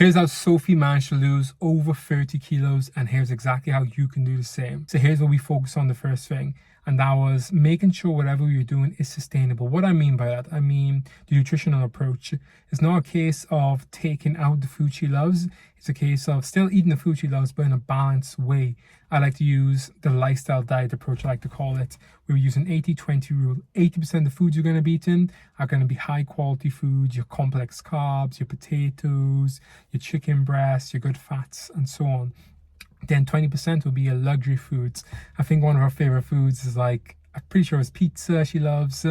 Here's how Sophie managed to lose over 30 kilos, and here's exactly how you can do the same. So here's what we focus on the first thing, and that was making sure whatever you're doing is sustainable. What I mean by that, I mean the nutritional approach. It's not a case of taking out the food she loves. It's a case of still eating the food she loves, but in a balanced way. I like to use the lifestyle diet approach, I like to call it. We're using 80-20 rule. 80% of the foods you're going to be eating are going to be high quality foods, your complex carbs, your potatoes, your chicken breasts, your good fats, and so on. Then 20% will be your luxury foods. I think one of her favorite foods is I'm pretty sure it's pizza she loves,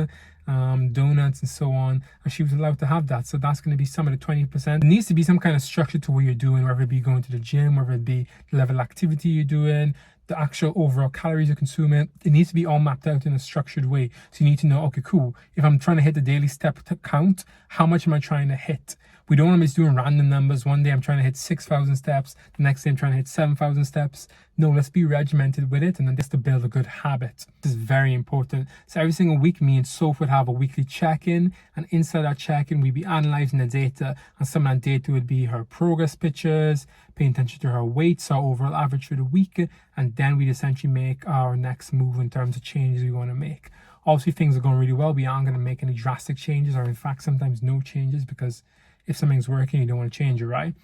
donuts and so on, and she was allowed to have that. So that's going to be some of the 20%. There needs to be some kind of structure to what you're doing, whether it be going to the gym, whether it be the level of activity you're doing, the actual overall calories you're consuming. It needs to be all mapped out in a structured way. So you need to know, okay, cool, if I'm trying to hit the daily step count, how much am I trying to hit? We don't want to be just doing random numbers. One day I'm trying to hit 6,000 steps. The next day I'm trying to hit 7,000 steps. No, let's be regimented with it, and then just to build a good habit. This is very important. So every single week, me and Sophie would have a weekly check-in, and inside that check-in, we'd be analyzing the data, and some of that data would be her progress pictures, paying attention to her weights, our overall average for the week, and then we'd essentially make our next move in terms of changes we want to make. Obviously, things are going really well. We aren't going to make any drastic changes, or in fact, sometimes no changes, because if something's working, you don't want to change it, right?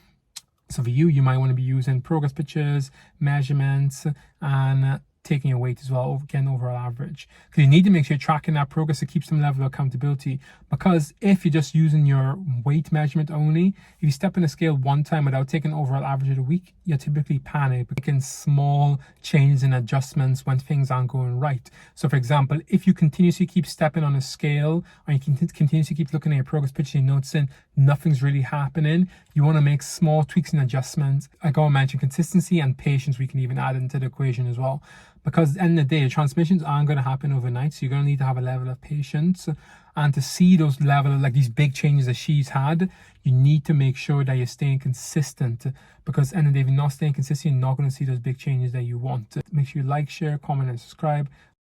So for you, you might want to be using progress pictures, measurements, and taking your weight as well, again, overall average. Because you need to make sure you're tracking that progress to keep some level of accountability. Because if you're just using your weight measurement only, if you step on a scale one time without taking overall average of the week, you typically panic, making small changes and adjustments when things aren't going right. So for example, if you continuously keep stepping on a scale, or you can continuously keep looking at your progress picture and noticing nothing's really happening, you want to make small tweaks and adjustments. I gotta mention consistency and patience we can even add into the equation as well. Because at the end of the day, the transformations aren't going to happen overnight. So you're going to need to have a level of patience. And to see those these big changes that she's had, you need to make sure that you're staying consistent. Because at the end of the day, if you're not staying consistent, you're not going to see those big changes that you want. Make sure you like, share, comment, and subscribe.